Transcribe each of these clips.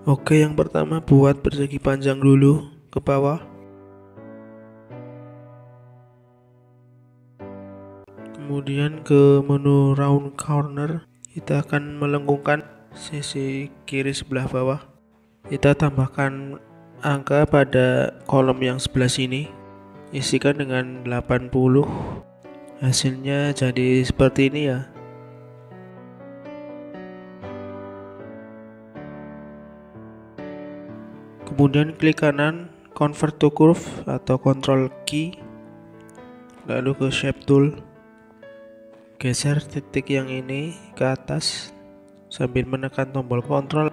Oke, yang pertama buat persegi panjang dulu ke bawah. Kemudian ke menu round corner, kita akan melengkungkan sisi kiri sebelah bawah. Kita tambahkan angka pada kolom yang sebelah sini. Isikan dengan 80. Hasilnya jadi seperti ini ya. Kemudian klik kanan convert to curve atau control key, lalu ke shape tool, geser titik yang ini ke atas sambil menekan tombol kontrol,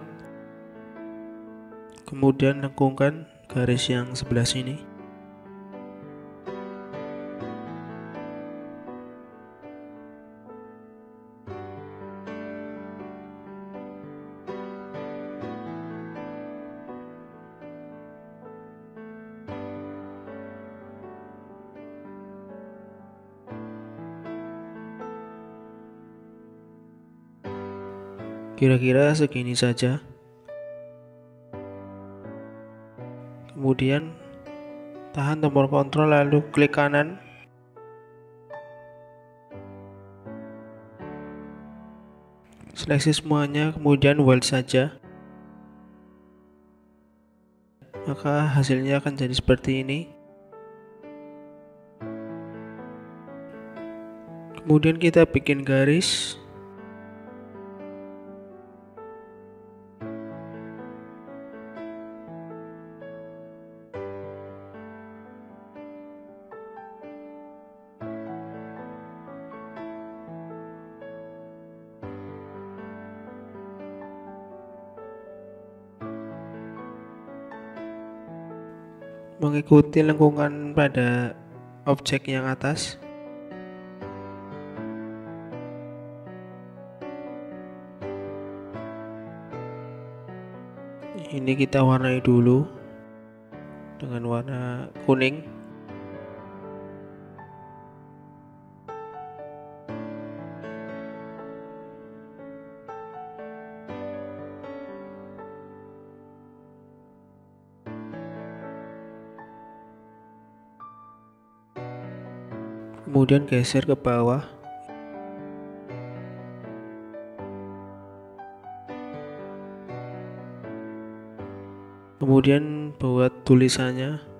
kemudian lengkungkan garis yang sebelah sini. Kira-kira segini saja. Kemudian tahan tombol kontrol lalu klik kanan. Seleksi semuanya, kemudian weld saja. Maka hasilnya akan jadi seperti ini. Kemudian kita bikin garis. Mengikuti lengkungan pada objek yang atas. Ini kita warnai dulu dengan warna kuning. Kemudian geser ke bawah. Kemudian buat tulisannya.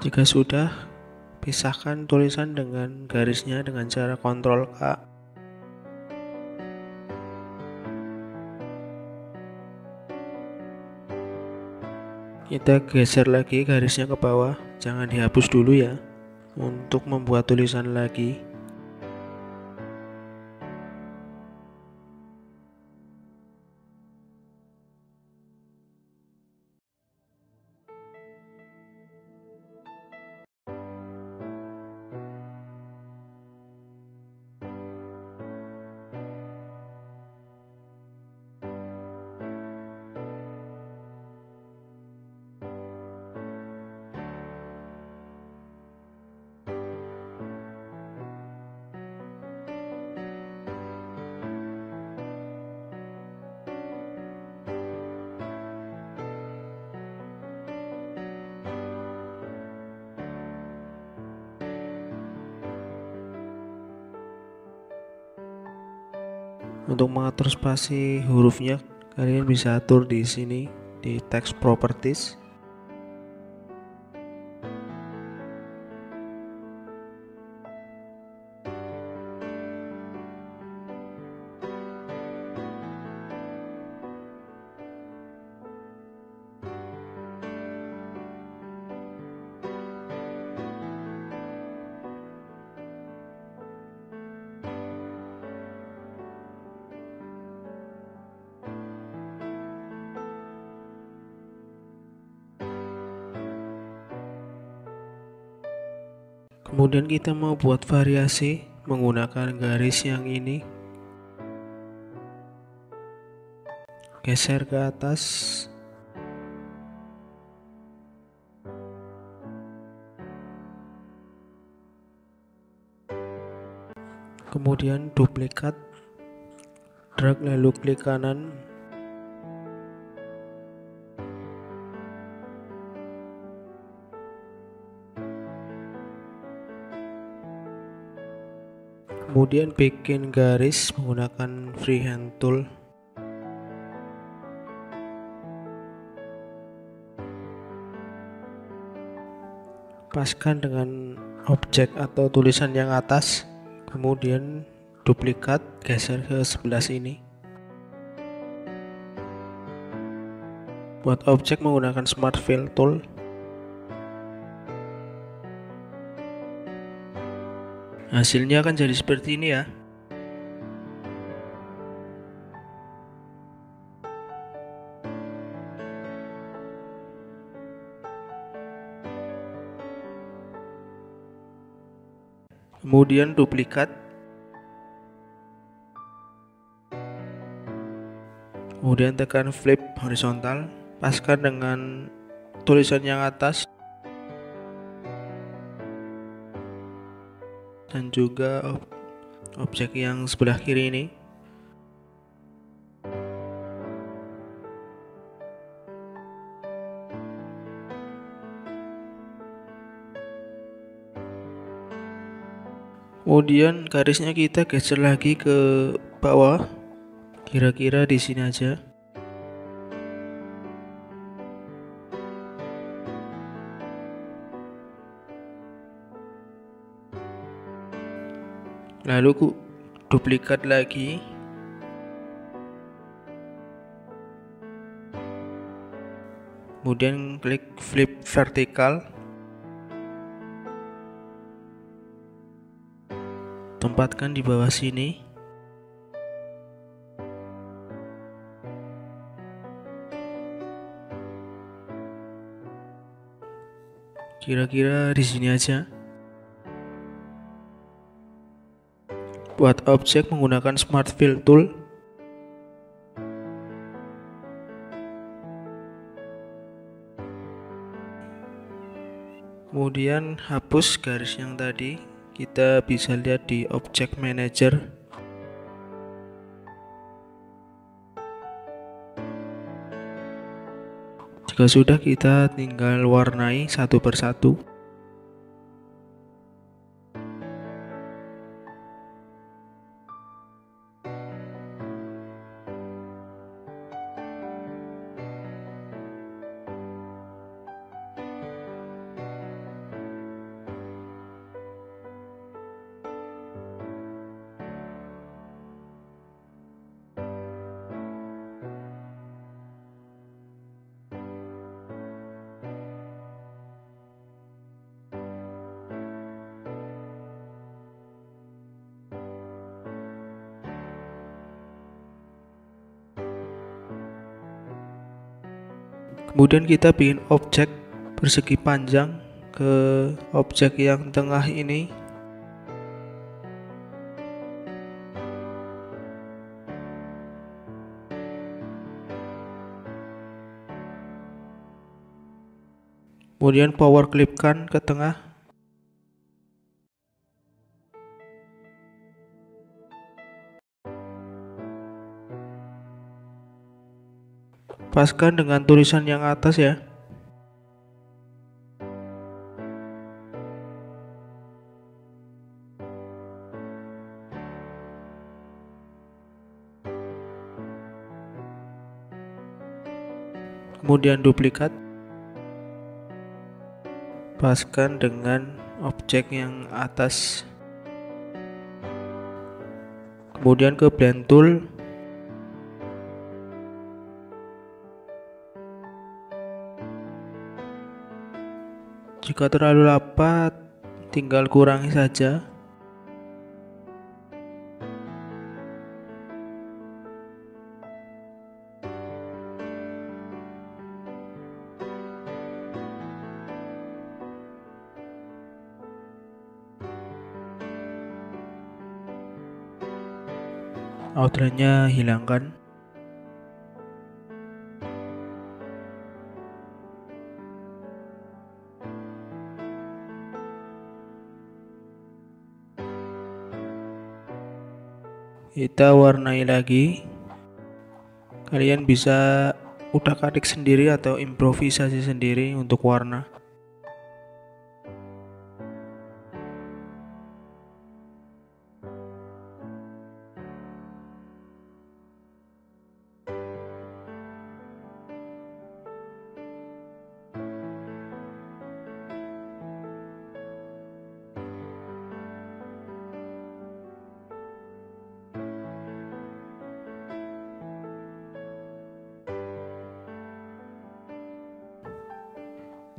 Jika sudah, pisahkan tulisan dengan garisnya dengan cara Ctrl K. Kita geser lagi garisnya ke bawah, jangan dihapus dulu ya, untuk membuat tulisan lagi. Untuk mengatur spasi hurufnya, kalian bisa atur di sini di text properties. Kemudian kita mau buat variasi menggunakan garis yang ini, geser ke atas, kemudian duplikat, drag lalu klik kanan, kemudian bikin garis menggunakan freehand tool. Paskan dengan objek atau tulisan yang atas, kemudian duplikat, geser ke sebelah sini. Buat objek menggunakan smart fill tool. Hasilnya akan jadi seperti ini ya. Kemudian duplikat, kemudian tekan flip horizontal, paskan dengan tulisan yang atas dan juga objek yang sebelah kiri ini. Kemudian garisnya kita geser lagi ke bawah, kira-kira di sini aja. Lalu duplikat lagi, kemudian klik flip vertikal, tempatkan di bawah sini. Kira-kira di sini aja. Buat objek menggunakan smart fill tool. Kemudian hapus garis yang tadi. Kita bisa lihat di object manager. Jika sudah, kita tinggal warnai satu persatu. Kemudian kita bikin objek persegi panjang ke objek yang tengah ini. Kemudian power clipkan ke tengah. Paskan dengan tulisan yang atas ya. Kemudian duplikat. Paskan dengan objek yang atas. Kemudian ke blend tool. Jika terlalu rapat, tinggal kurangi saja. Outline-nya hilangkan. Kita warnai lagi. Kalian bisa utak-atik sendiri atau improvisasi sendiri untuk warna.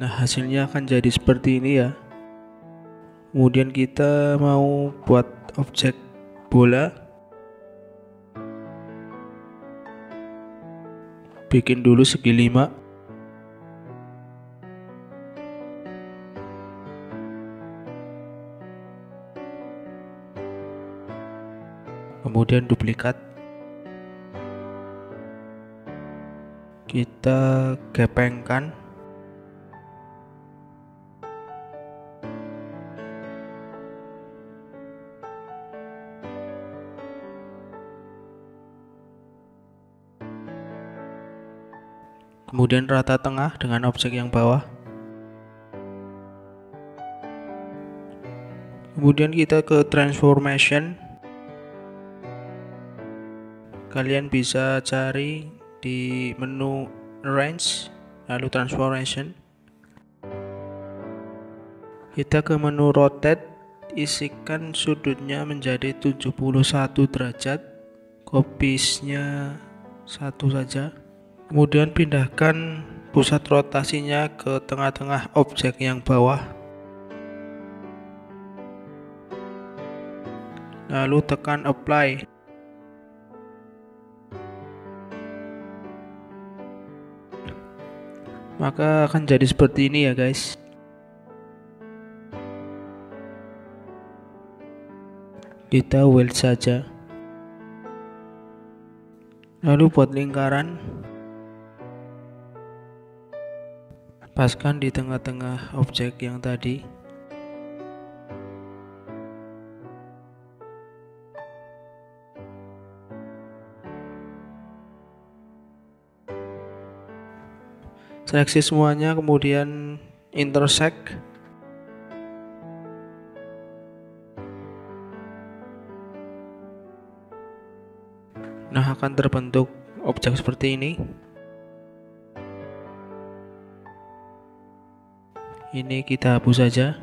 Nah, hasilnya akan jadi seperti ini ya. Kemudian kita mau buat objek bola. Bikin dulu segi 5. Kemudian duplikat. Kita gepengkan. Kemudian rata tengah dengan objek yang bawah. Kemudian kita ke transformation. Kalian bisa cari di menu range, lalu transformation. Kita ke menu rotate, isikan sudutnya menjadi 71 derajat. Kopisnya 1 saja. Kemudian pindahkan pusat rotasinya ke tengah-tengah objek yang bawah. Lalu tekan apply. Maka akan jadi seperti ini ya guys. Kita weld saja. Lalu buat lingkaran. Paskan di tengah-tengah objek yang tadi. Seleksi semuanya, kemudian intersect. Nah, akan terbentuk objek seperti ini. Ini kita hapus saja.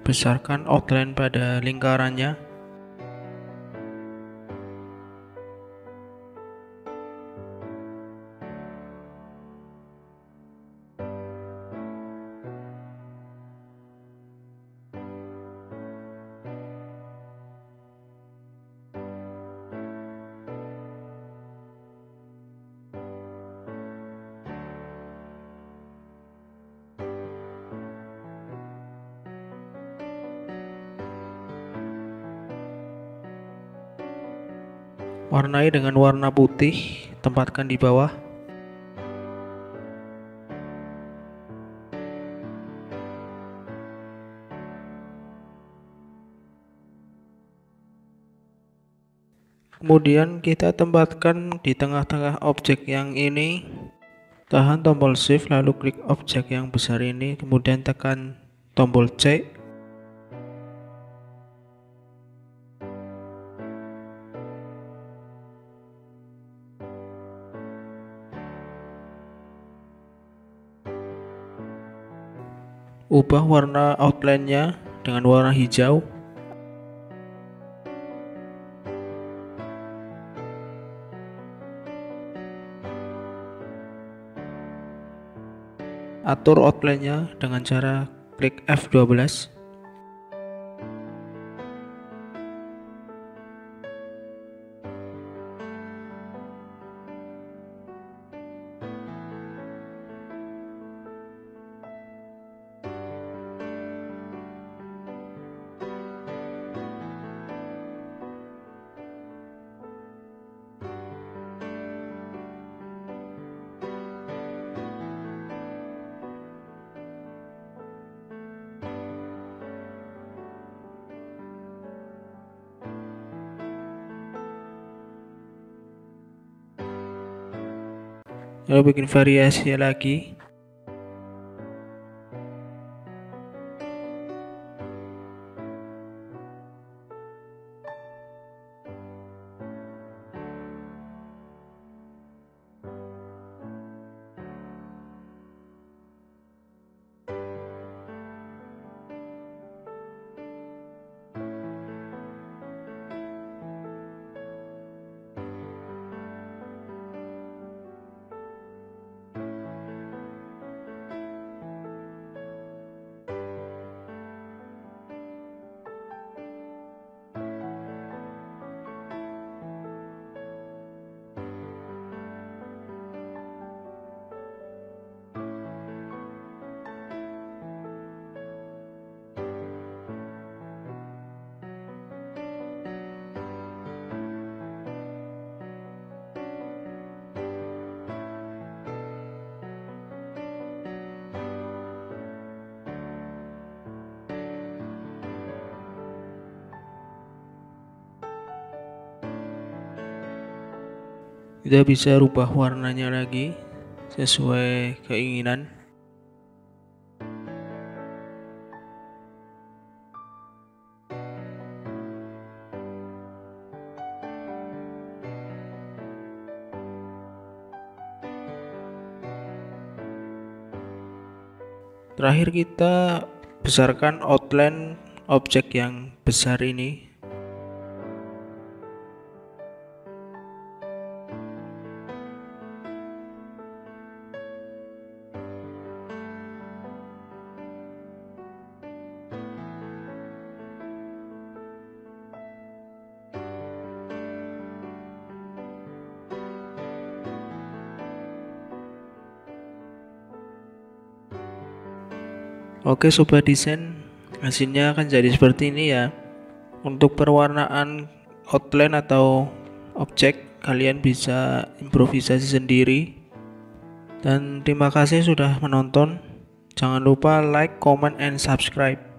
Besarkan outline pada lingkarannya. Warnai dengan warna putih, tempatkan di bawah. Kemudian kita tempatkan di tengah-tengah objek yang ini. Tahan tombol shift lalu klik objek yang besar ini, kemudian tekan tombol C. Ubah warna outline-nya dengan warna hijau. Atur outline-nya dengan cara klik F12. Lalu bikin variasi lagi. Kita bisa rubah warnanya lagi sesuai keinginan. Terakhir kita besarkan outline objek yang besar ini. Oke sobat desain, hasilnya akan jadi seperti ini ya. Untuk perwarnaan outline atau objek, kalian bisa improvisasi sendiri. Dan terima kasih sudah menonton. Jangan lupa like, comment, and subscribe.